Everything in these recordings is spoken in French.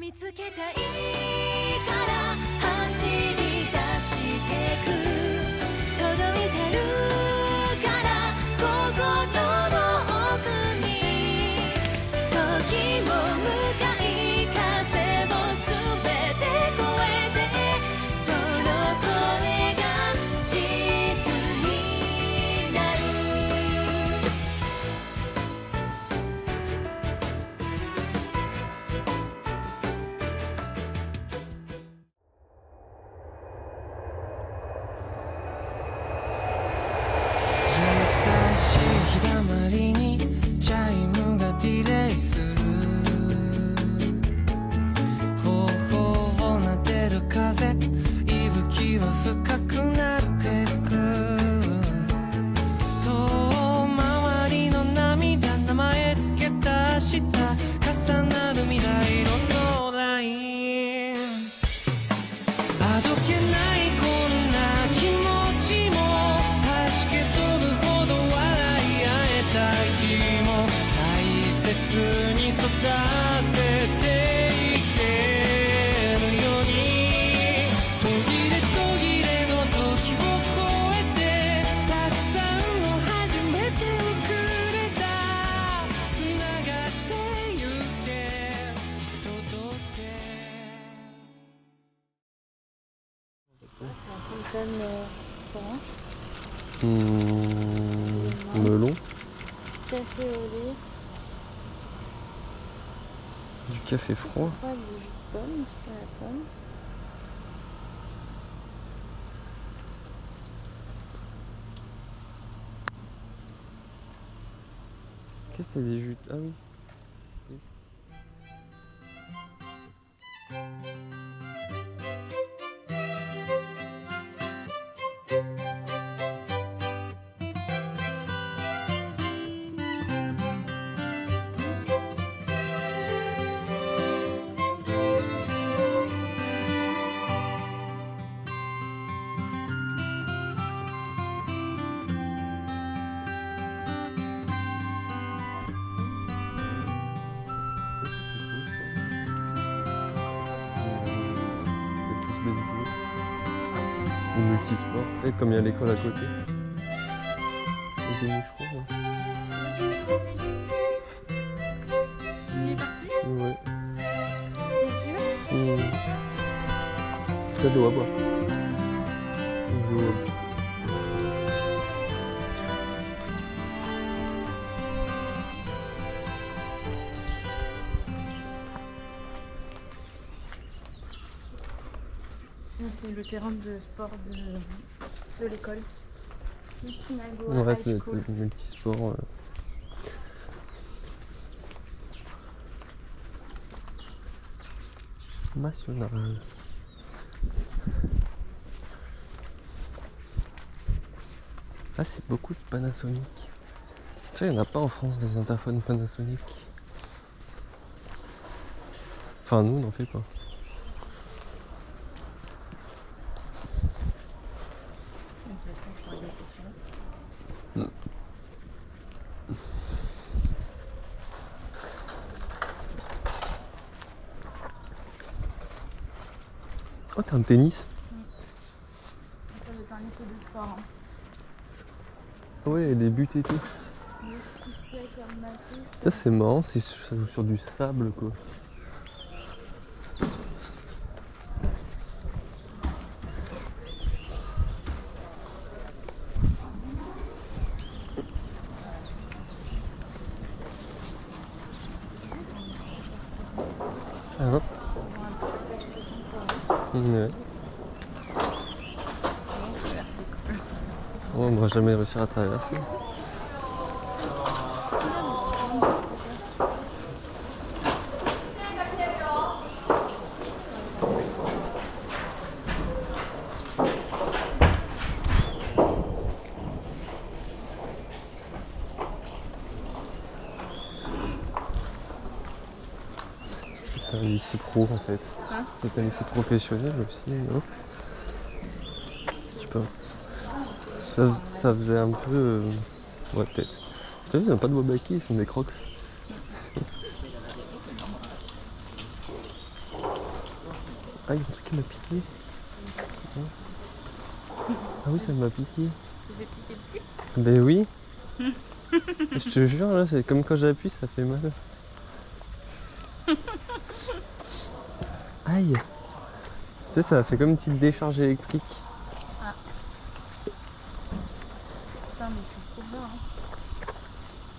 見つけたいから走り出してく届いてるから心の奥に時も向かい風も全て越えてその声が地図になる優しい日だまりにチャイムがディレイする頬をなでる風息吹は深くなってく遠回りの涙名前つけた明日重なる未来色のラインあどけないこんな気持ちも弾け飛ぶほど笑い合えた日も大切に育てていけるように途切れ途切れの時を越えてたくさんの初めてをくれたつながってゆけ届けMelon, Café au lait, du café froid. pas de jus de pomme, c'est pas la pomme. Qu'est-ce que t'as dit jus? Ah oui. Ou multisport, et comme il y a l'école à côté. Et des moucherons, Il est parti? ouais. T'es sûr? C'est de l'eau à boire. De l'eau à boire. C'est le terrain de sport de l'école. Mikinago Ouais, High c'est School. multisport. National. Ah, c'est beaucoup de Panasonic. Tu sais, il n'y en a pas en France des interphones Panasonic. Enfin, nous, on n'en fait pas. Oh, t'as un tennis? Ça doit être un lycée de sport. Hein. Ouais, les buts et tout. Tout ce qui est comme matos. Ça, c'est marrant, ça joue sur du sable, quoi. Ah ouais. Ouais. Oh, on va jamais réussir à traverser. C'est un lycée pro en fait. Hein? C'est un lycée professionnel aussi, non? Je sais pas. Ça faisait un peu. Ouais, peut-être. T'as vu, ils n'ont pas de Wabaki, ils sont des crocs. Ah, il y a un truc qui m'a piqué. Ah oui, ça m'a piqué. Ça fait piquer le cul. Ben oui. Je te jure, là, c'est comme quand j'appuie, ça fait mal. Aïe. Tu sais, ça fait comme une petite décharge électrique. Putain, mais c'est trop bien. Hein.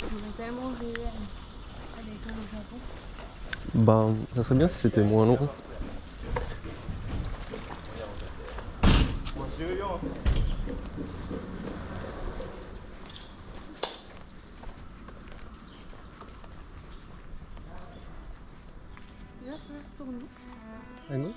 Ils ont tellement veillé à l'école au Japon. Ben, ça serait bien si c'était moins long. Là, ça retourne. Ah non?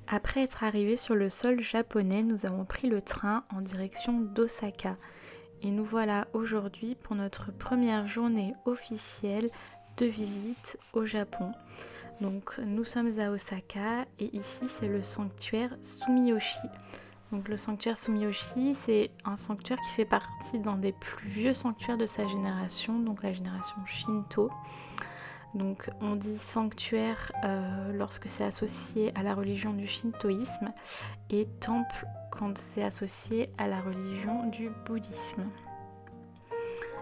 Après être arrivés sur le sol japonais, nous avons pris le train en direction d'Osaka. Et nous voilà aujourd'hui pour notre première journée officielle de visite au Japon. Donc nous sommes à Osaka et ici c'est le sanctuaire Sumiyoshi. Donc le sanctuaire Sumiyoshi, c'est un sanctuaire qui fait partie d'un des plus vieux sanctuaires de sa génération, donc la génération Shinto. Donc on dit sanctuaire lorsque c'est associé à la religion du shintoïsme et temple quand c'est associé à la religion du bouddhisme.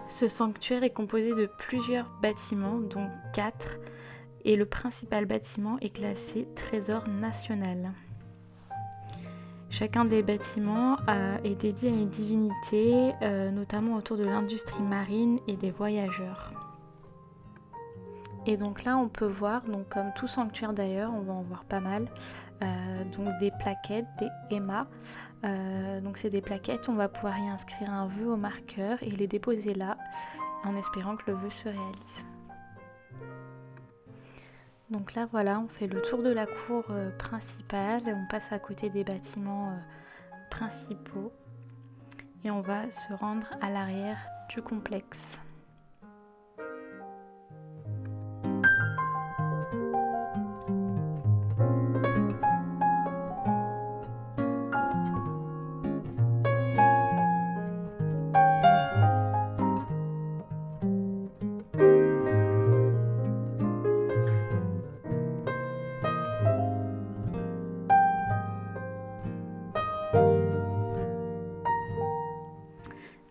Ce sanctuaire est composé de plusieurs bâtiments, dont 4, et le principal bâtiment est classé trésor national. Chacun des bâtiments est dédié à une divinité, notamment autour de l'industrie marine et des voyageurs. Et donc là on peut voir, donc comme tout sanctuaire d'ailleurs, on va en voir pas mal, donc des plaquettes, des ema. Donc c'est des plaquettes, on va pouvoir y inscrire un vœu au marqueur et les déposer là, en espérant que le vœu se réalise. Donc là voilà, on fait le tour de la cour principale, on passe à côté des bâtiments principaux et on va se rendre à l'arrière du complexe.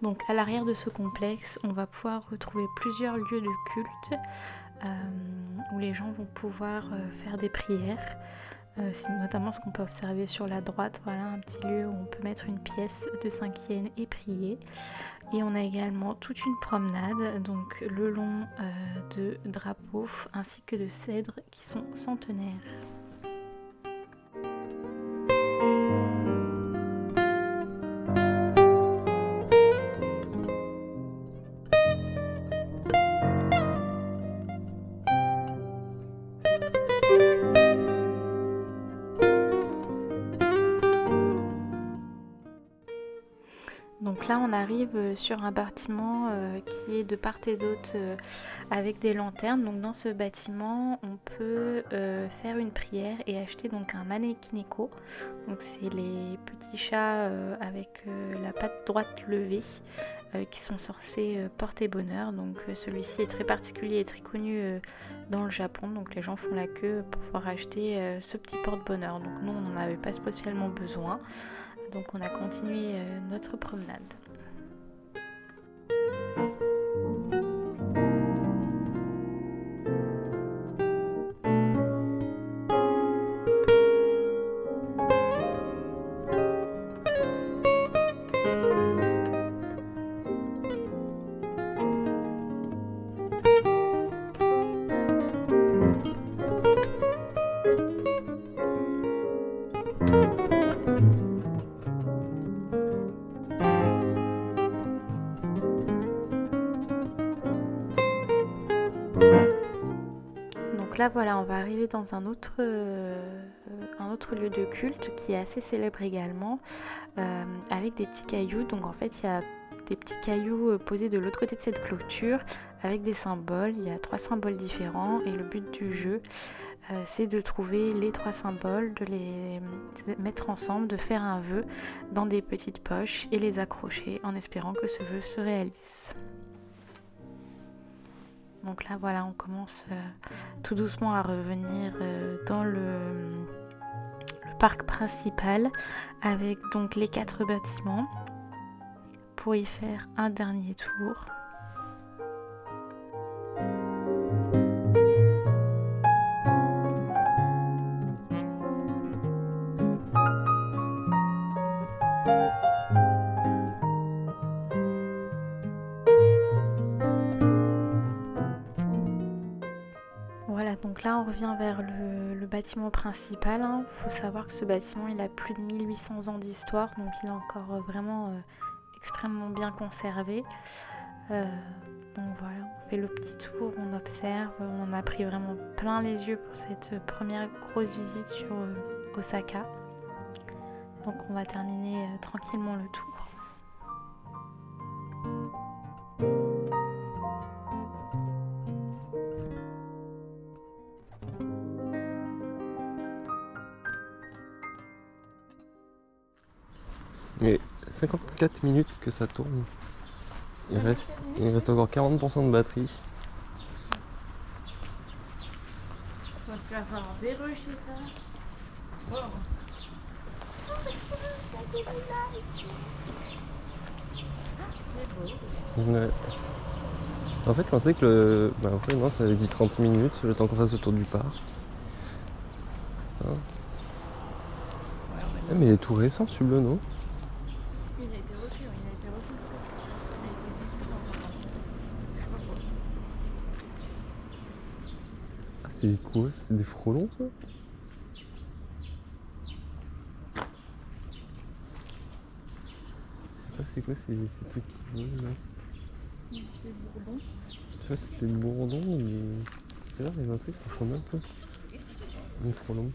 Donc à l'arrière de ce complexe, on va pouvoir retrouver plusieurs lieux de culte où les gens vont pouvoir faire des prières. C'est notamment ce qu'on peut observer sur la droite, voilà un petit lieu où on peut mettre une pièce de 5 yens et prier. Et on a également toute une promenade, donc le long de drapeaux ainsi que de cèdres qui sont centenaires. Donc là on arrive sur un bâtiment qui est de part et d'autre avec des lanternes. Donc dans ce bâtiment on peut faire une prière et acheter donc un manekineko. Donc c'est les petits chats avec la patte droite levée qui sont censés porter bonheur. Donc celui-ci est très particulier et très connu dans le Japon. Donc les gens font la queue pour pouvoir acheter ce petit porte-bonheur. Donc nous on n'en avait pas spécialement besoin. Donc on a continué notre promenade. Donc là voilà, on va arriver dans un autre lieu de culte qui est assez célèbre également, avec des petits cailloux. Donc en fait il y a des petits cailloux posés de l'autre côté de cette clôture avec des symboles. Il y a 3 symboles différents et le but du jeu c'est de trouver les 3 symboles, de les mettre ensemble, de faire un vœu dans des petites poches et les accrocher en espérant que ce vœu se réalise. Donc là voilà, on commence tout doucement à revenir dans le parc principal avec donc les 4 bâtiments pour y faire un dernier tour. Voilà, donc là on revient vers le bâtiment principal. Faut savoir que ce bâtiment il a plus de 1800 ans d'histoire, donc il est encore vraiment extrêmement bien conservé. Donc voilà, on fait le petit tour, on observe, on a pris vraiment plein les yeux pour cette première grosse visite sur Osaka. Donc on va terminer tranquillement le tour. Mais 54 minutes que ça tourne. Il reste encore 40% de batterie. Donc tu vas falloir dérocher ça. Oh. C'est beau. Ouais. En fait, je pensais que après, non, ça avait dit 30 minutes, le temps qu'on fasse le tour du parc. Ça. Ah, mais il est tout récent celui-là, non? Il a été refait, il a été refait. Il a été vite fait dans le je sais pas quoi. Ah, c'est quoi? C'est des frelons, ça? Je sais pas c'est quoi ces trucs qui volent là? C'est Bourbon. Je sais pas si c'était le bourdon ou... C'est là, il y a un truc qui ressemble un peu. Un frelon.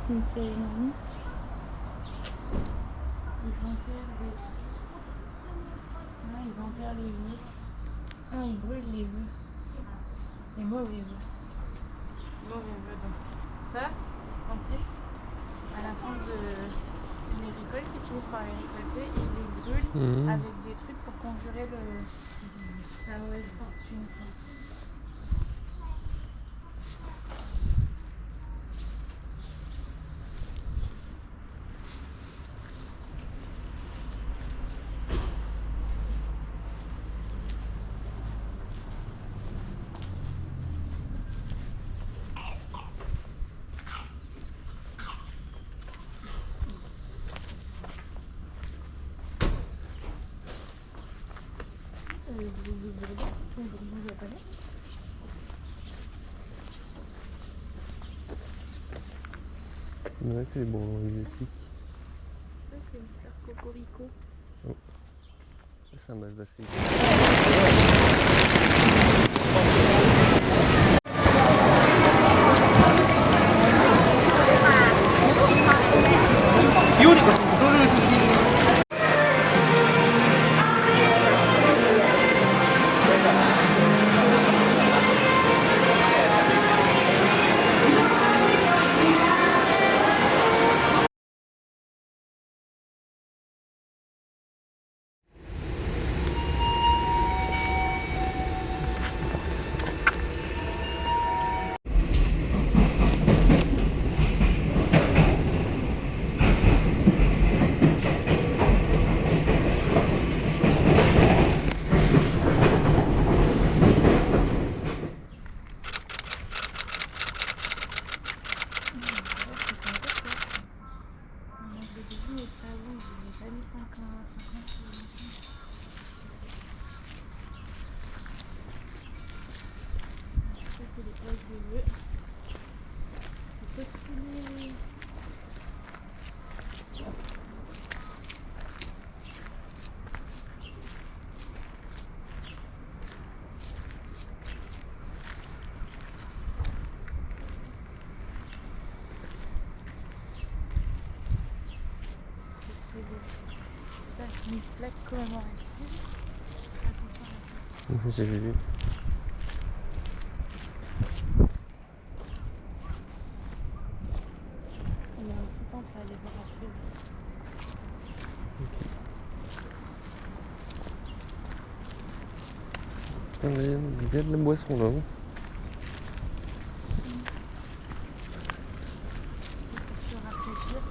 c'est une cérémonie. Ils enterrent des... Ah, ils enterrent les vœux. Ah, ils brûlent les vœux. Les mauvais vœux. Mauvais vœux, donc. Ça, en fait, à la fin de les récoltes, ils finissent par les récolter et ils les brûlent avec des trucs pour conjurer la mauvaise fortune. Quoi. Ouais, c'est les bourgeons exotiques. Ça, c'est une fleur cocorico. C'est un malvacé. Le début n'est pas bon, je n'ai pas mis 50 Ça, c'est les places de vœux. C'est pas stylé. Ça, c'est une plaque commémorative. Attention à la J'ai vu. Il y a un petit temple à aller voir après. Putain, il y a de la boisson là. C'est pour se rafraîchir.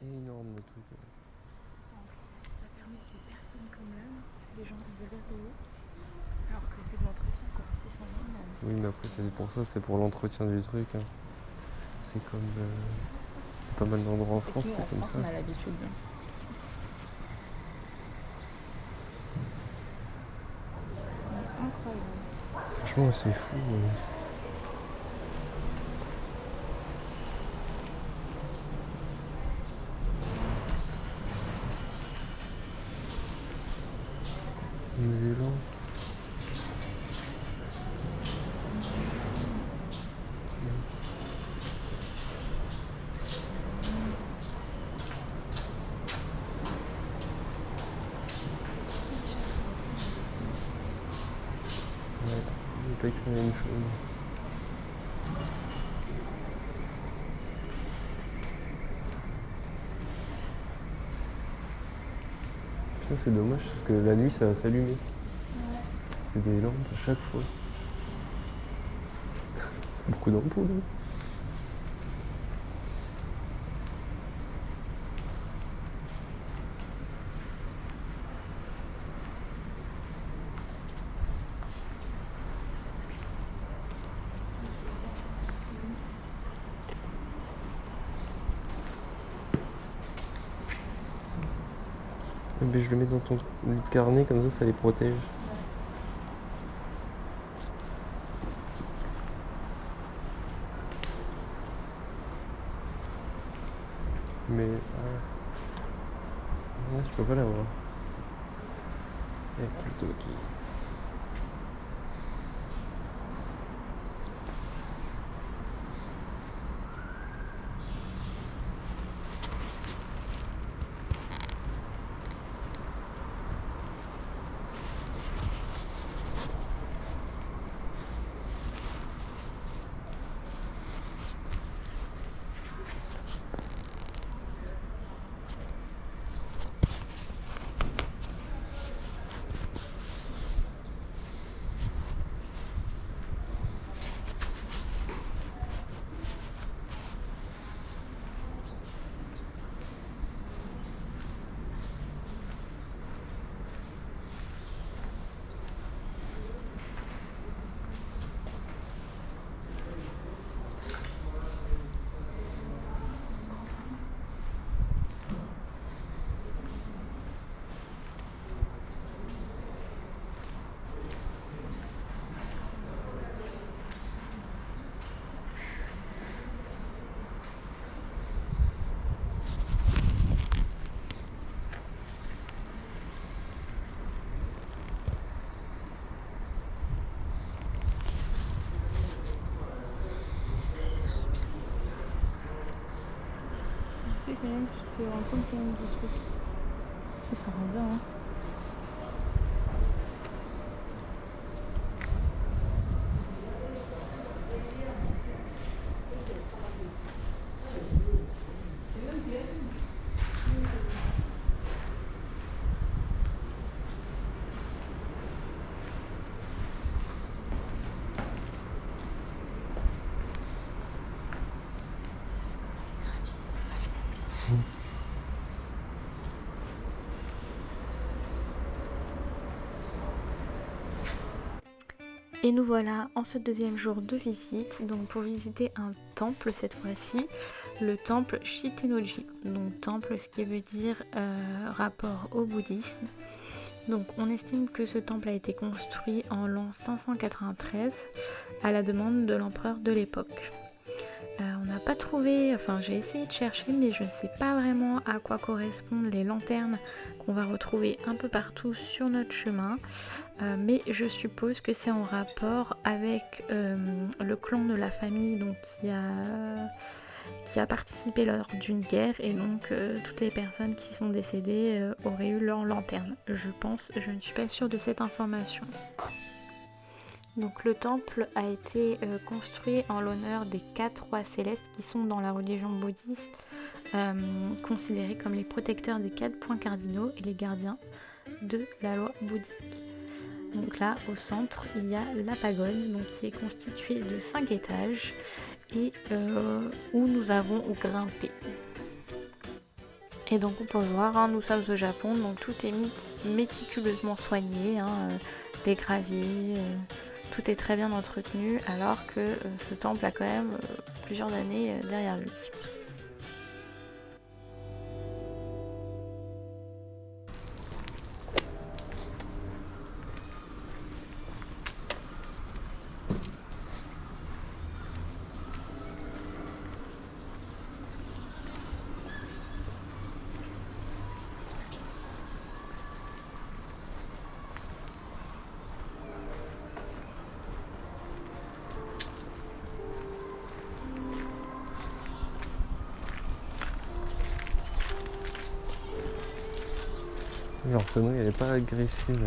Énorme le truc. Si ça permet qu'il n'y ait personne comme là, parce que les gens ils veulent aller haut. Alors que c'est de l'entretien quoi, c'est sans même. Oui, mais après, c'est pour ça, c'est pour l'entretien du truc. Hein. C'est comme pas mal d'endroits en France, c'est comme ça. On a l'habitude. Incroyable. Franchement, c'est fou. Vélo. pas écrit la même chose. Putain, c'est dommage parce que la nuit ça va s'allumer. C'est des lampes à chaque fois. Beaucoup d'ampoules. Hein. Mais je le mets dans ton carnet, comme ça les protège. Mais là, je peux pas l'avoir. Et plutôt qui. C'est quand même que tu te rends compte quand même du truc. Ça rend bien, hein. Et nous voilà en ce deuxième jour de visite, donc pour visiter un temple cette fois-ci, le temple Shitennoji. Donc temple, ce qui veut dire rapport au bouddhisme. Donc on estime que ce temple a été construit en l'an 593 à la demande de l'empereur de l'époque. On n'a pas trouvé, enfin j'ai essayé de chercher mais je ne sais pas vraiment à quoi correspondent les lanternes qu'on va retrouver un peu partout sur notre chemin, mais je suppose que c'est en rapport avec le clan de la famille donc, qui a participé lors d'une guerre et donc toutes les personnes qui sont décédées auraient eu leur lanterne. Je pense, je ne suis pas sûre de cette information. Donc le temple a été construit en l'honneur des 4 rois célestes qui sont dans la religion bouddhiste considérés comme les protecteurs des 4 points cardinaux et les gardiens de la loi bouddhique. Donc là au centre il y a la pagode donc, qui est constituée de 5 étages et où nous avons grimpé. Et donc on peut voir, hein, nous sommes au Japon, donc tout est méticuleusement soigné, hein, les graviers, tout est très bien entretenu alors que ce temple a quand même plusieurs années derrière lui. Alors ce nom elle est pas agressive.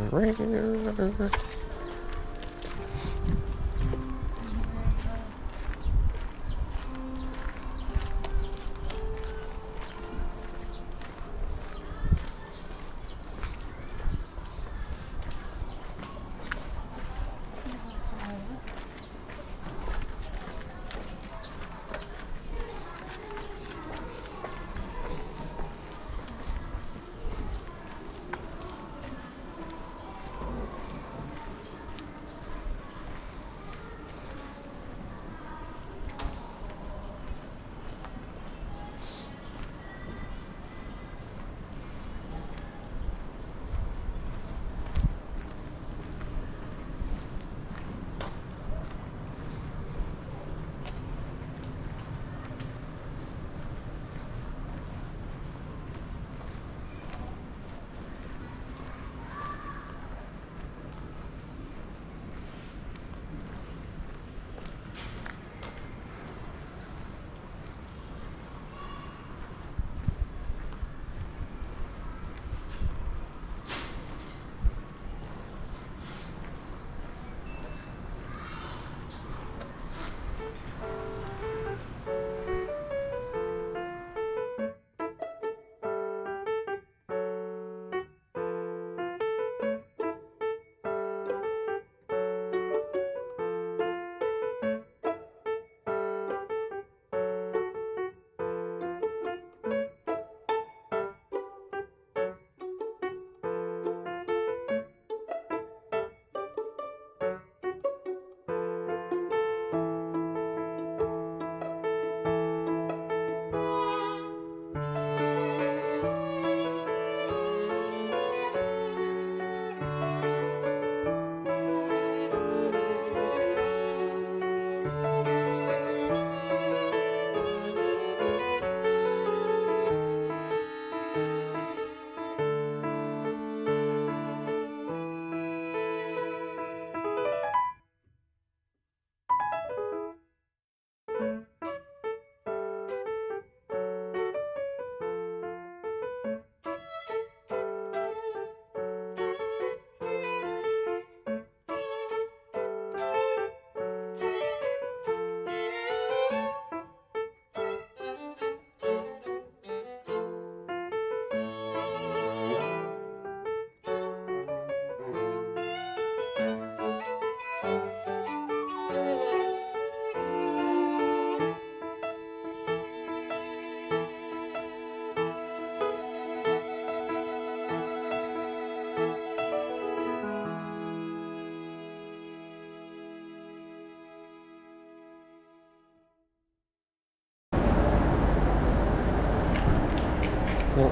fond.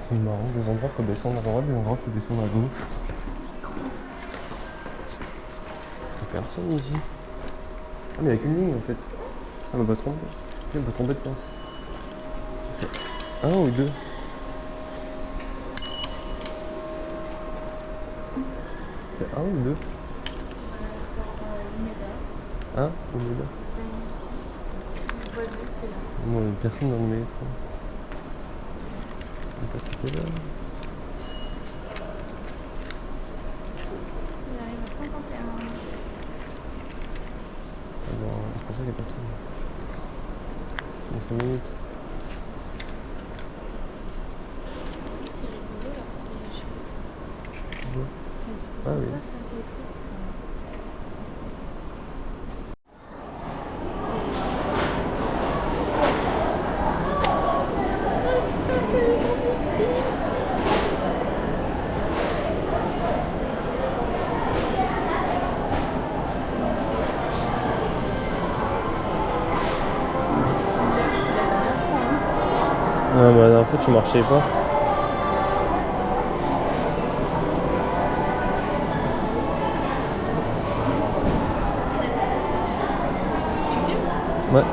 C'est marrant, des endroits faut descendre à droite, des endroits faut descendre à gauche. Y'a personne ici. Ah mais y'a qu'une ligne en fait. Ah mais on va se tromper. Si on peut se tromper de sens. C'est un ou deux. C'est un ou deux. Un ou deux. Moi personne dans le métro. On passe à quelle heure? Il arrive à 51. Alors, c'est pour ça qu'il y a personne. Il y a 5 minutes. C'est rigolo là, c'est. Ouais. Ah oui. Ah bah la dernière fois tu marchais pas. Ouais.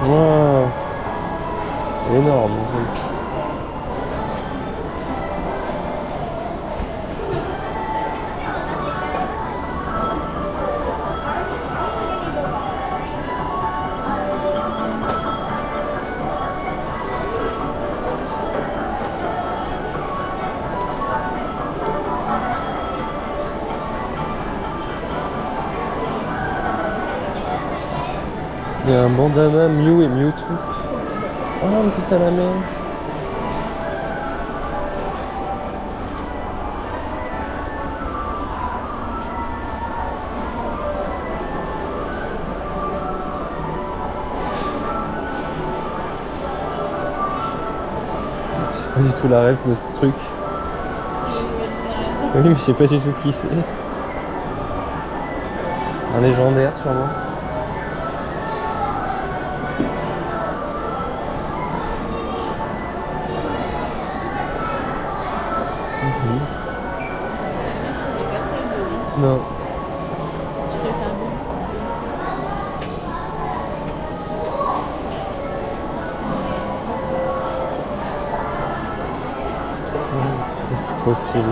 Wow. Énorme le truc. Il y a un bandana Mew et Mewtwo. Oh, un petit salamé. J'ai pas du tout la rêve de ce truc. Oui, mais je sais pas du tout qui c'est. Un légendaire sûrement. Non. C'est trop stylé.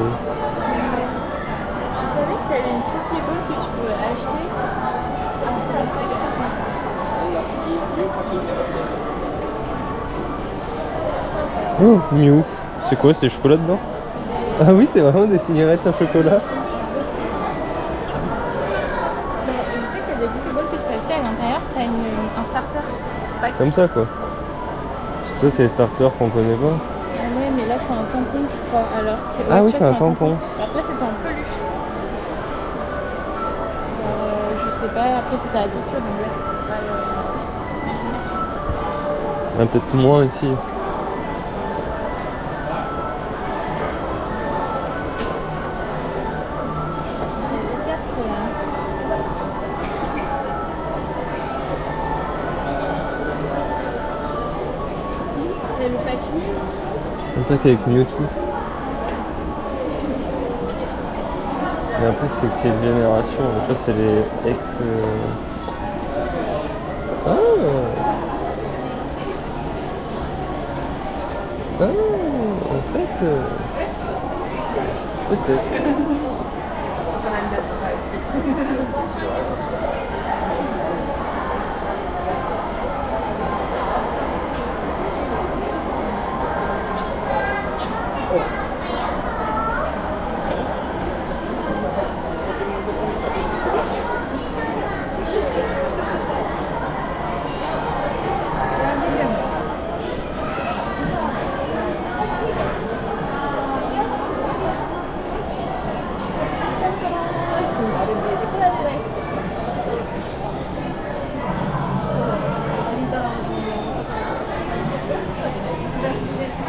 Je savais qu'il y avait une Pokéball que tu pouvais acheter. Ah, c'est Oh, Mew. C'est quoi, c'est des chocolats dedans? Ah oui, c'est vraiment des cigarettes à chocolat. Je sais qu'il y a des Pokéballs que tu peux acheter à l'intérieur, tu as un starter pack. Comme ça quoi. Parce que ça c'est les starters qu'on connaît pas. Ah ouais, mais là c'est un tampon, je crois. Alors que, Ah oui, ça, c'est un tampon. Alors que là c'était en peluche. Je sais pas, après c'était à Tokyo, donc là c'était pas. Il y en a peut-être moins ici. C'est le pack. Un pack avec Mewtwo. Et après c'est quelle génération? Donc là c'est les ex... Ah en fait... Peut-être.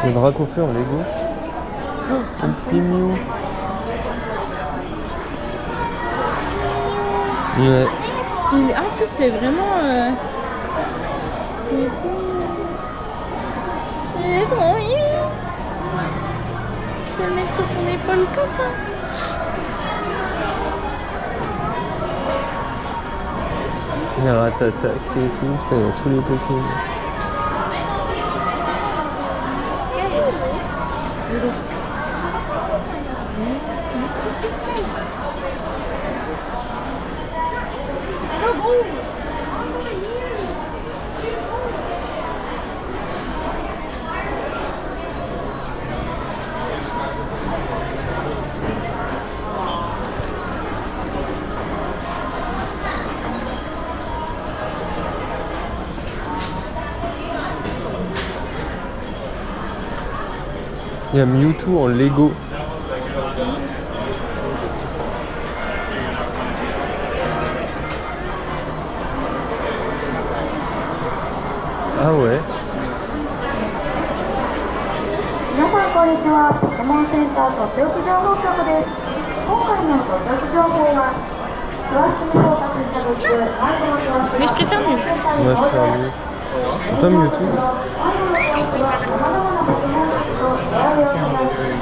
Le Dracofeu en Lego. Oh, un petit Mew. Ouais. En plus, c'est vraiment. Il est trop mignon. Il est trop mignon. Tu peux le mettre sur ton épaule comme ça. Il y a Ratata qui est tout. Putain, il y a tous les Pokémon. Il y a Mewtwo en Lego. Ah ouais. 皆さんこんにちは。ポケモンセンターとっておき情報局です。今回のとっておき情報は、詳しく到達した途中、迷子の詳し Mais je préfère mieux. Moi je préfère Mew. Pas Mewtwo. 迷子の様子は様々なポケモンたちと出会う様子が、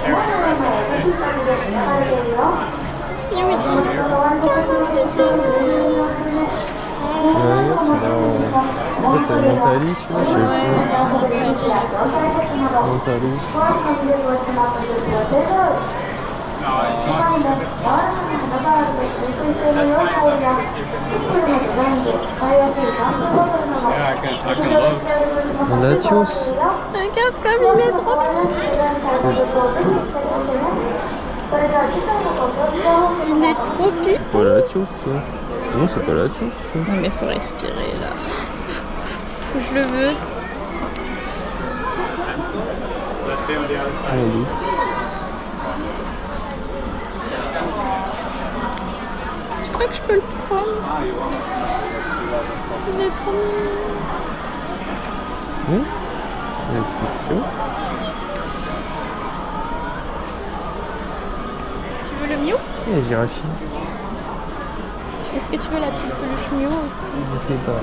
島の上のお手引き先で描かれているよ。Il est trop mignon. 関わりの先におすすめ。 Ouais, ça c'est Mentali, celui-là, je sais plus. Mentali. Latios. Regarde comme il est trop mignon. Il est trop pip. C'est pas Latios, ça. Non, c'est pas Latios, ça. Non mais faut respirer là. Faut que je le veux. Sans doute. Je crois que je peux le prendre. Il est trop mignon. Oui. Il est trop chaud. Tu veux le Mew? Il y a Giraffine. Est-ce que tu veux la petite peluche Mew aussi? Je sais pas.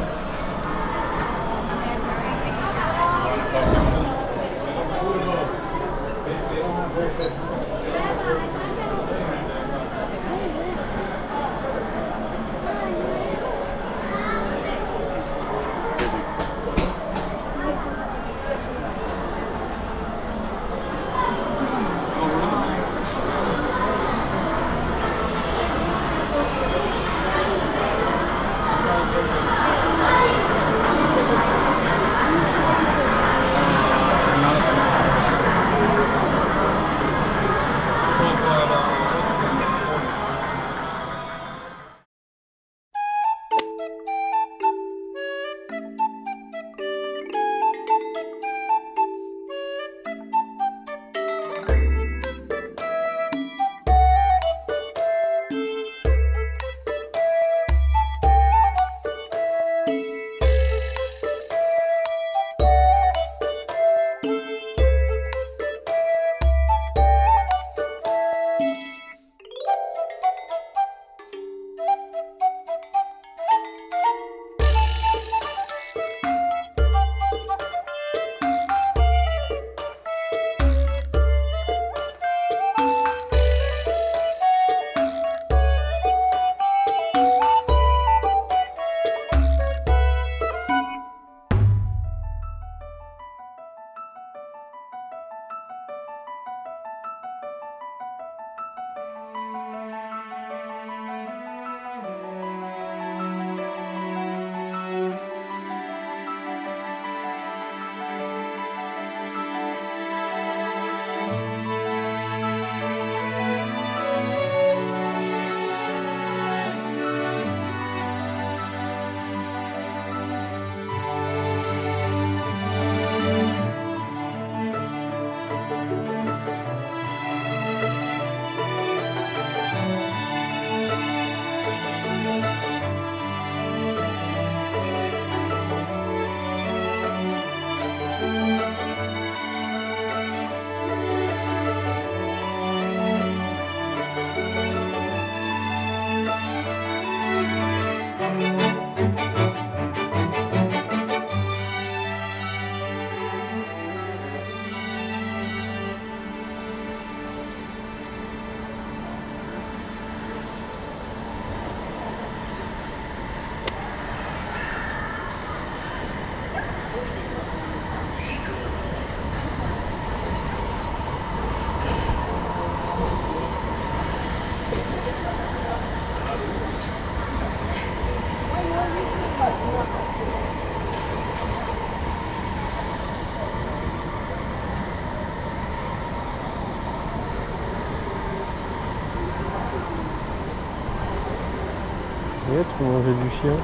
Regarde, tu peux manger du chien.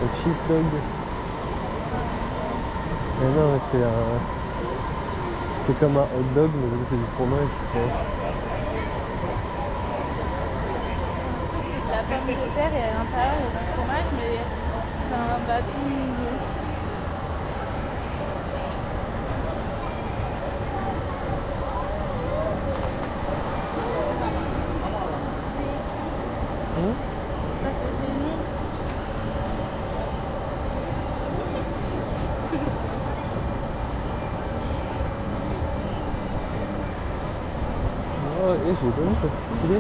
Le cheese dog. Mais non, mais c'est comme un hot dog, mais c'est du fromage, je pense. La pomme de terre et à l'intérieur il y a du fromage, mais c'est un bâton nouveau. Ça fait génie. Oh, j'ai pas vu ça, c'est stylé.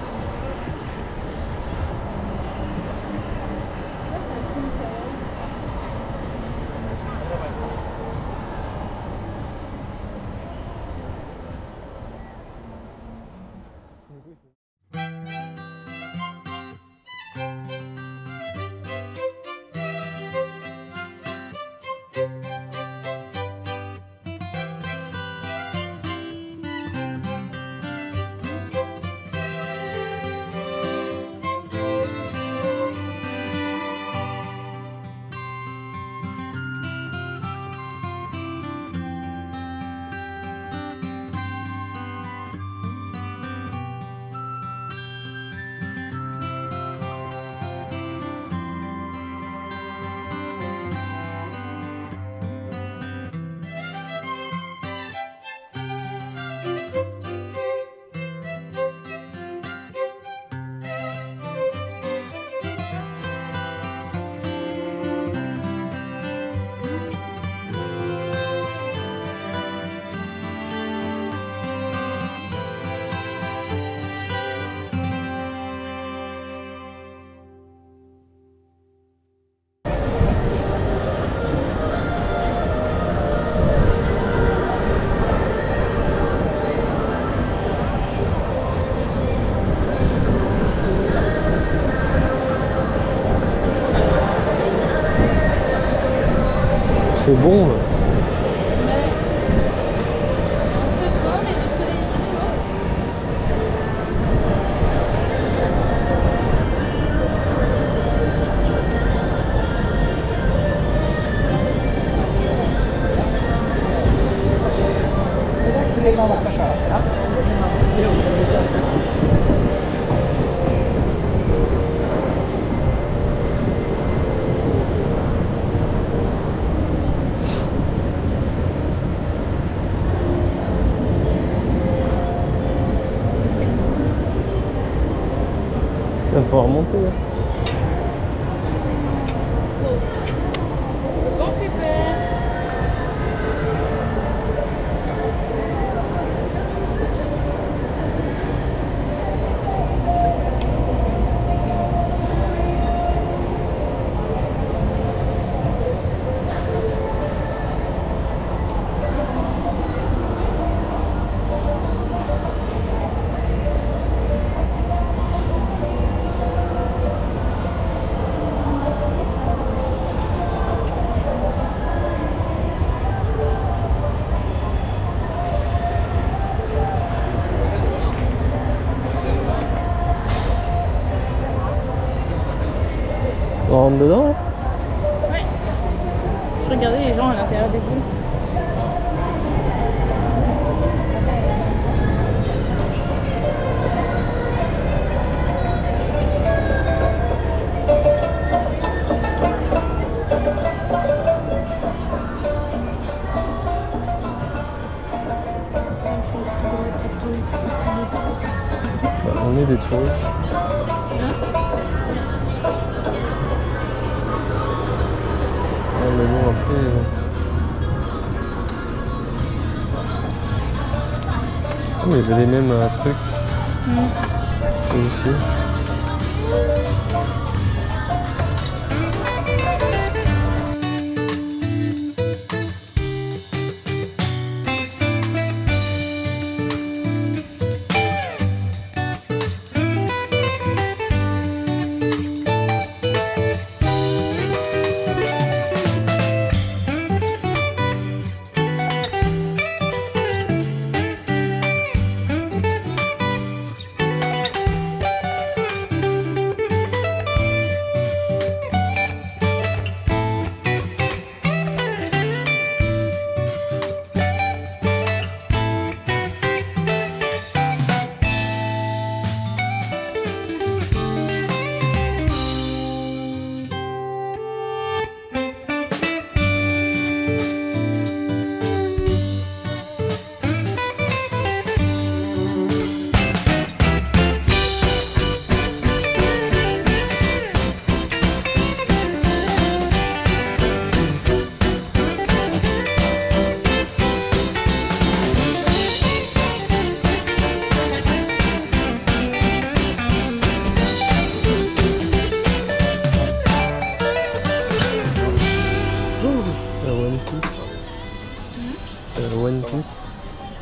C'est bon là. Un peu de vent, mais le soleil est chaud. Il faut remonter là. Bon super. On rentre dedans là. Ouais. Je regardais les gens à l'intérieur des boules. On est des touristes. Mais bon, après. Oh, il y avait les mêmes trucs. Aussi.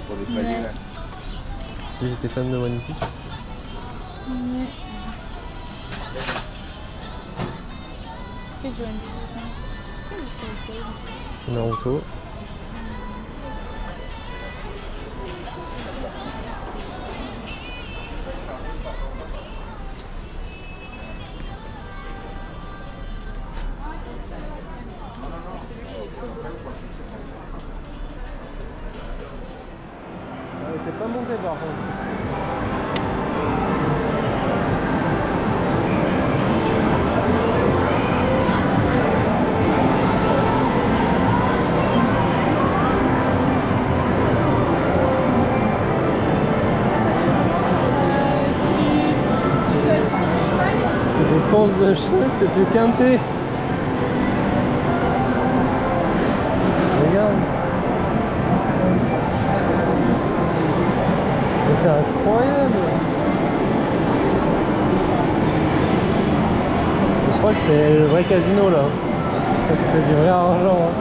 Ouais. Si j'étais fan de One Piece. Ouais. Que du One Piece, hein. Naruto. T'es pas monté par contre. Je pense de chat, c'est du quintet. Regarde. Mais c'est incroyable. Je crois que c'est le vrai casino là. Ça fait du vrai argent. Hein.